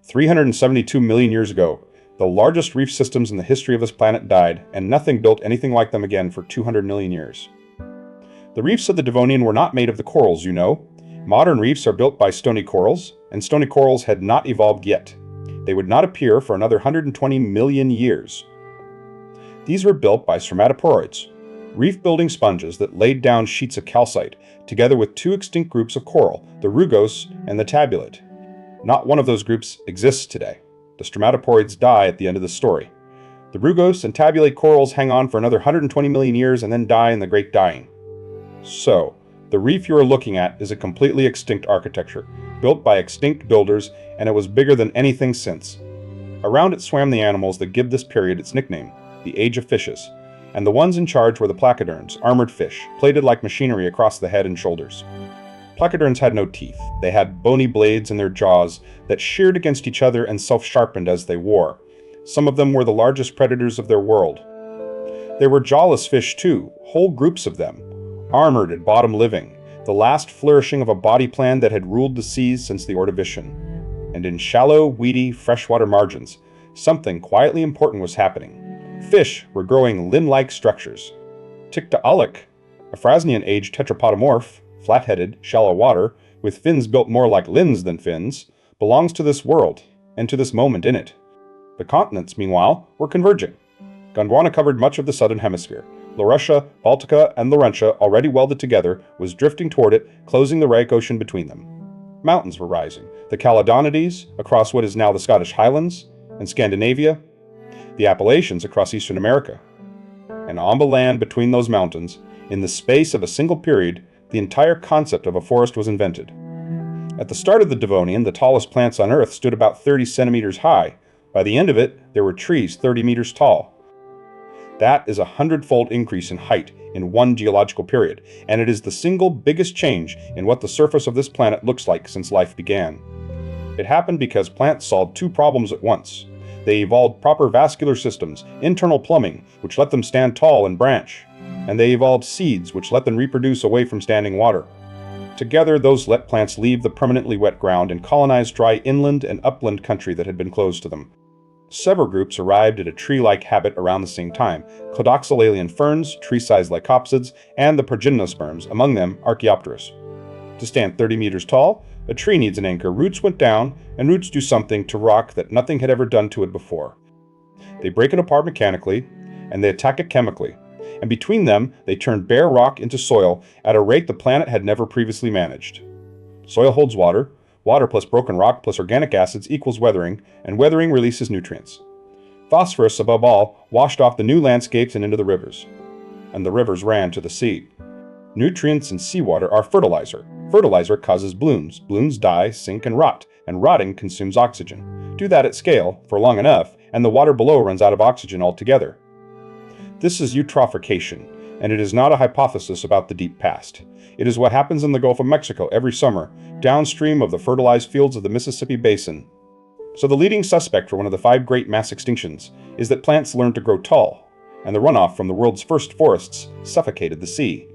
372 million years ago, the largest reef systems in the history of this planet died, and nothing built anything like them again for 200 million years. The reefs of the Devonian were not made of the corals, you know. Modern reefs are built by stony corals, and stony corals had not evolved yet. They would not appear for another 120 million years. These were built by stromatoporoids, reef-building sponges that laid down sheets of calcite, together with two extinct groups of coral, the rugose and the tabulate. Not one of those groups exists today. The stromatoporoids die at the end of the story. The rugose and tabulate corals hang on for another 120 million years and then die in the Great Dying. So, the reef you are looking at is a completely extinct architecture, built by extinct builders, and it was bigger than anything since. Around it swam the animals that give this period its nickname, the Age of Fishes, and the ones in charge were the placoderns, armored fish, plated like machinery across the head and shoulders. Placoderns had no teeth. They had bony blades in their jaws that sheared against each other and self-sharpened as they wore. Some of them were the largest predators of their world. There were jawless fish too, whole groups of them, armored and bottom living, the last flourishing of a body plan that had ruled the seas since the Ordovician. And in shallow, weedy, freshwater margins, something quietly important was happening. Fish were growing limb-like structures. Tiktaalik, a Frasnian-aged tetrapodomorph, flat-headed, shallow water, with fins built more like limbs than fins, belongs to this world, and to this moment in it. The continents, meanwhile, were converging. Gondwana covered much of the southern hemisphere. Laurussia, Baltica, and Laurentia, already welded together, was drifting toward it, closing the Reich Ocean between them. Mountains were rising. The Caledonides, across what is now the Scottish Highlands, and Scandinavia, the Appalachians across Eastern America. And on the land between those mountains, in the space of a single period, the entire concept of a forest was invented. At the start of the Devonian, the tallest plants on Earth stood about 30 centimeters high. By the end of it, there were trees 30 meters tall. That is a 100-fold increase in height in one geological period, and it is the single biggest change in what the surface of this planet looks like since life began. It happened because plants solved two problems at once. They evolved proper vascular systems, internal plumbing, which let them stand tall and branch, and they evolved seeds, which let them reproduce away from standing water. Together, those let plants leave the permanently wet ground and colonize dry inland and upland country that had been closed to them. Several groups arrived at a tree-like habit around the same time: cladoxylalian ferns, tree-sized lycopsids, and the progymnosperms, among them Archaeopteris. To stand 30 meters tall, a tree needs an anchor. Roots went down, and roots do something to rock that nothing had ever done to it before. They break it apart mechanically, and they attack it chemically. And between them, they turn bare rock into soil at a rate the planet had never previously managed. Soil holds water. Water plus broken rock plus organic acids equals weathering, and weathering releases nutrients. Phosphorus, above all, washed off the new landscapes and into the rivers. And the rivers ran to the sea. Nutrients in seawater are fertilizer. Fertilizer causes blooms. Blooms die, sink, and rotting consumes oxygen. Do that at scale, for long enough, and the water below runs out of oxygen altogether. This is eutrophication, and it is not a hypothesis about the deep past. It is what happens in the Gulf of Mexico every summer, downstream of the fertilized fields of the Mississippi Basin. So the leading suspect for one of the 5 great mass extinctions is that plants learned to grow tall, and the runoff from the world's first forests suffocated the sea.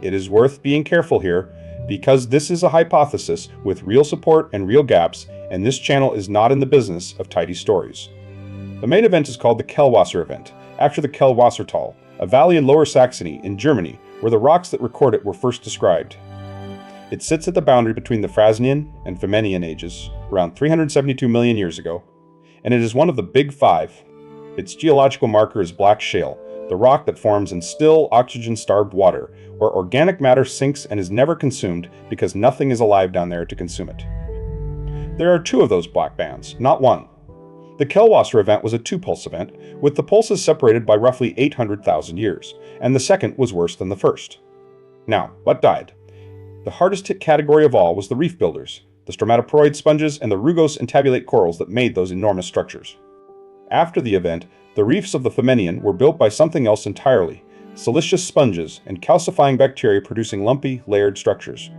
It is worth being careful here, because this is a hypothesis with real support and real gaps, and this channel is not in the business of tidy stories. The main event is called the Kellwasser Event, after the Kellwasser Tal, a valley in Lower Saxony in Germany, where the rocks that record it were first described. It sits at the boundary between the Frasnian and Famennian ages, around 372 million years ago, and it is one of the Big Five. Its geological marker is black shale, the rock that forms in still, oxygen-starved water, where organic matter sinks and is never consumed because nothing is alive down there to consume it. There are 2 of those black bands, not 1. The Kellwasser event was a 2-pulse event, with the pulses separated by roughly 800,000 years, and the second was worse than the first. Now, what died? The hardest hit category of all was the reef builders, the stromatoporoid sponges and the rugose and tabulate corals that made those enormous structures. After the event, the reefs of the Famennian were built by something else entirely: siliceous sponges and calcifying bacteria producing lumpy, layered structures.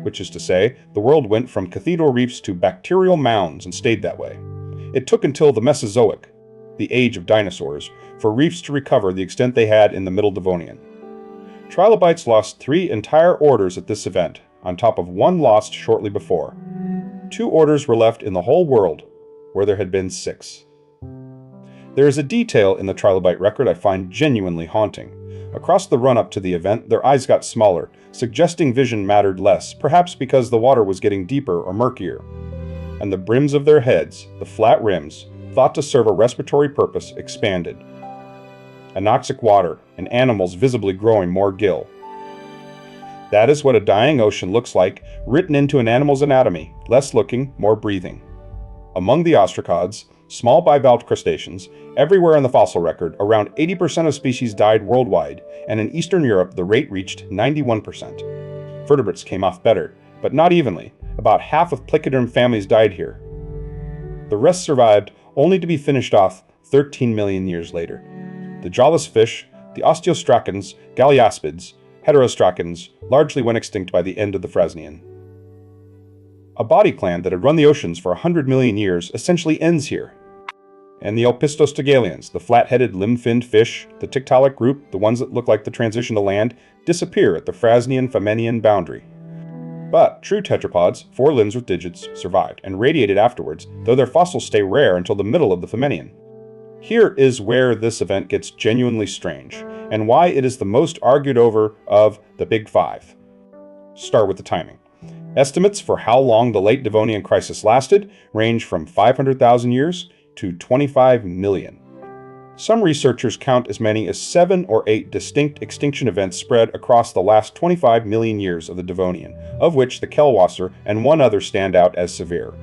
Which is to say, the world went from cathedral reefs to bacterial mounds and stayed that way. It took until the Mesozoic, the age of dinosaurs, for reefs to recover the extent they had in the Middle Devonian. Trilobites lost 3 entire orders at this event, on top of 1 lost shortly before. 2 orders were left in the whole world, where there had been 6. There is a detail in the trilobite record I find genuinely haunting. Across the run-up to the event, their eyes got smaller, suggesting vision mattered less, perhaps because the water was getting deeper or murkier. And the brims of their heads, the flat rims, thought to serve a respiratory purpose, expanded. Anoxic water, and animals visibly growing more gill. That is what a dying ocean looks like, written into an animal's anatomy, less looking, more breathing. Among the ostracods, small bivalve crustaceans, everywhere in the fossil record, around 80% of species died worldwide, and in Eastern Europe the rate reached 91%. Vertebrates came off better, but not evenly. About half of placoderm families died here. The rest survived, only to be finished off 13 million years later. The jawless fish, the osteostracans, galeaspids, heterostracans, largely went extinct by the end of the Frasnian. A body clan that had run the oceans for 100 million years essentially ends here. And the Opistostogalians, the flat-headed, limb-finned fish, the Tiktaalik group, the ones that look like the transition to land, disappear at the Frasnian-Famennian boundary. But true tetrapods, 4 limbs with digits, survived and radiated afterwards, though their fossils stay rare until the middle of the Famennian. Here is where this event gets genuinely strange, and why it is the most argued over of the Big Five. Start with the timing. Estimates for how long the late Devonian crisis lasted range from 500,000 years to 25 million. Some researchers count as many as 7 or 8 distinct extinction events spread across the last 25 million years of the Devonian, of which the Kellwasser and one other stand out as severe.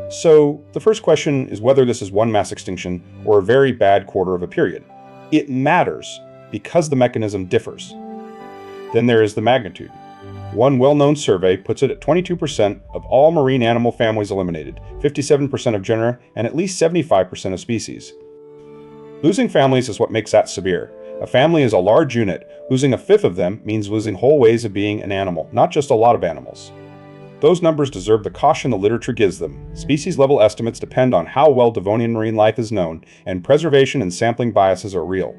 So, the first question is whether this is one mass extinction or a very bad quarter of a period. It matters because the mechanism differs. Then there is the magnitude. One well-known survey puts it at 22% of all marine animal families eliminated, 57% of genera, and at least 75% of species. Losing families is what makes that severe. A family is a large unit. Losing a fifth of them means losing whole ways of being an animal, not just a lot of animals. Those numbers deserve the caution the literature gives them. Species-level estimates depend on how well Devonian marine life is known, and preservation and sampling biases are real.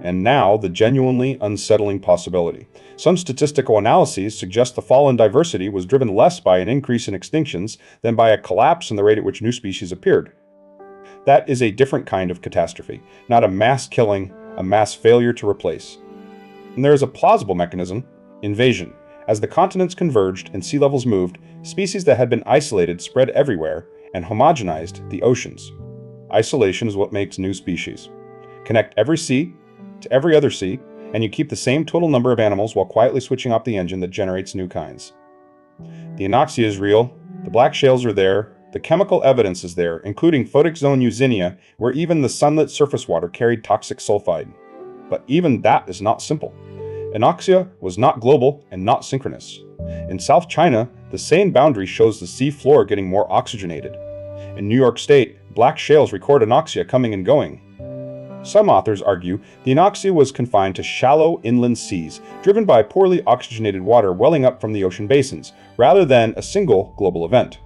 And now, the genuinely unsettling possibility. Some statistical analyses suggest the fall in diversity was driven less by an increase in extinctions than by a collapse in the rate at which new species appeared. That is a different kind of catastrophe, not a mass killing, a mass failure to replace. And there is a plausible mechanism, invasion. As the continents converged and sea levels moved, species that had been isolated spread everywhere and homogenized the oceans. Isolation is what makes new species. Connect every sea to every other sea, and you keep the same total number of animals while quietly switching off the engine that generates new kinds. The anoxia is real, the black shales are there, the chemical evidence is there, including photic zone Euxinia, where even the sunlit surface water carried toxic sulfide. But even that is not simple. Anoxia was not global and not synchronous. In South China, the same boundary shows the sea floor getting more oxygenated. In New York State, black shales record anoxia coming and going. Some authors argue the anoxia was confined to shallow inland seas, driven by poorly oxygenated water welling up from the ocean basins, rather than a single global event.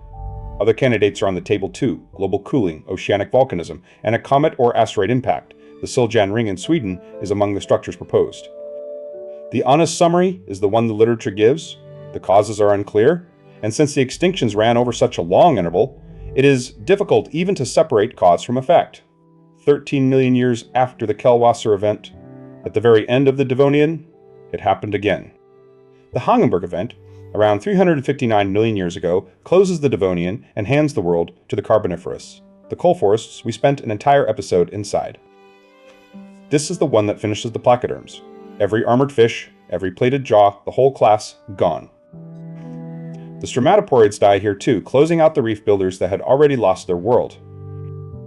Other candidates are on the table too: global cooling, oceanic volcanism, and a comet or asteroid impact. The Siljan Ring in Sweden is among the structures proposed. The honest summary is the one the literature gives. The causes are unclear, and since the extinctions ran over such a long interval, it is difficult even to separate cause from effect. 13 million years after the Kellwasser Event, at the very end of the Devonian, it happened again. The Hongenberg Event, around 359 million years ago, closes the Devonian and hands the world to the Carboniferous. The coal forests we spent an entire episode inside. This is the one that finishes the placoderms. Every armored fish, every plated jaw, the whole class, gone. The stromatoporoids die here too, closing out the reef builders that had already lost their world.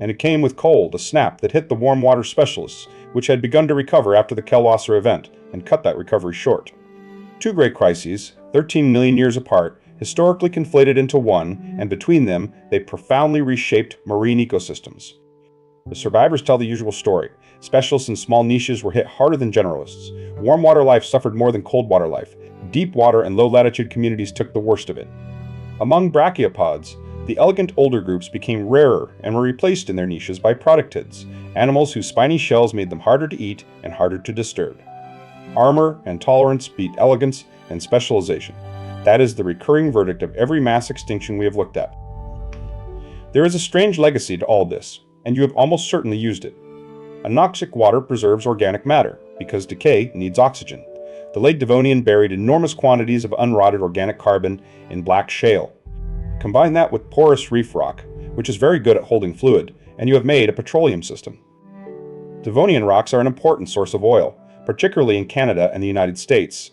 And it came with cold, a snap that hit the warm water specialists, which had begun to recover after the Kellwasser Event, and cut that recovery short. Two great crises, 13 million years apart, historically conflated into one, and between them, they profoundly reshaped marine ecosystems. The survivors tell the usual story. Specialists in small niches were hit harder than generalists. Warm water life suffered more than cold water life. Deep water and low-latitude communities took the worst of it. Among brachiopods, the elegant older groups became rarer and were replaced in their niches by productids, animals whose spiny shells made them harder to eat and harder to disturb. Armor and tolerance beat elegance and specialization. That is the recurring verdict of every mass extinction we have looked at. There is a strange legacy to all this, and you have almost certainly used it. Anoxic water preserves organic matter, because decay needs oxygen. The late Devonian buried enormous quantities of unrotted organic carbon in black shale. Combine that with porous reef rock, which is very good at holding fluid, and you have made a petroleum system. Devonian rocks are an important source of oil, particularly in Canada and the United States.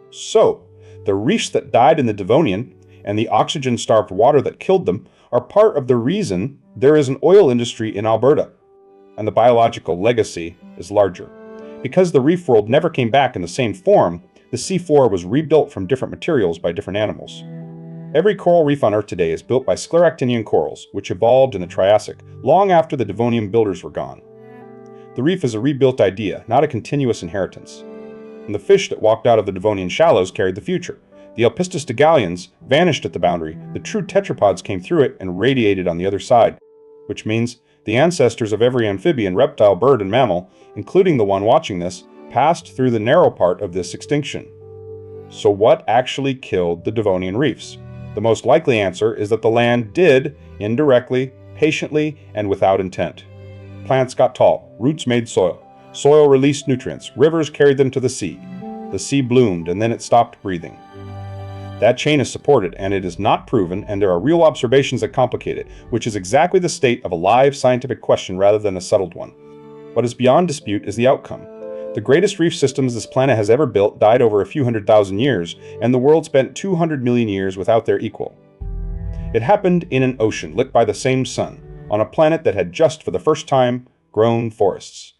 So, the reefs that died in the Devonian and the oxygen-starved water that killed them are part of the reason there is an oil industry in Alberta, and the biological legacy is larger. Because the reef world never came back in the same form, the seafloor was rebuilt from different materials by different animals. Every coral reef on Earth today is built by scleractinian corals, which evolved in the Triassic, long after the Devonian builders were gone. The reef is a rebuilt idea, not a continuous inheritance. And the fish that walked out of the Devonian shallows carried the future. The Alpistis digalians vanished at the boundary, the true tetrapods came through it and radiated on the other side, which means the ancestors of every amphibian, reptile, bird, and mammal, including the one watching this, passed through the narrow part of this extinction. So what actually killed the Devonian reefs? The most likely answer is that the land did, indirectly, patiently, and without intent. Plants got tall, roots made soil. Soil released nutrients, rivers carried them to the sea. The sea bloomed, and then it stopped breathing. That chain is supported, and it is not proven, and there are real observations that complicate it, which is exactly the state of a live scientific question rather than a settled one. What is beyond dispute is the outcome. The greatest reef systems this planet has ever built died over a few 100,000 years, and the world spent 200 million years without their equal. It happened in an ocean lit by the same sun, on a planet that had just for the first time grown forests.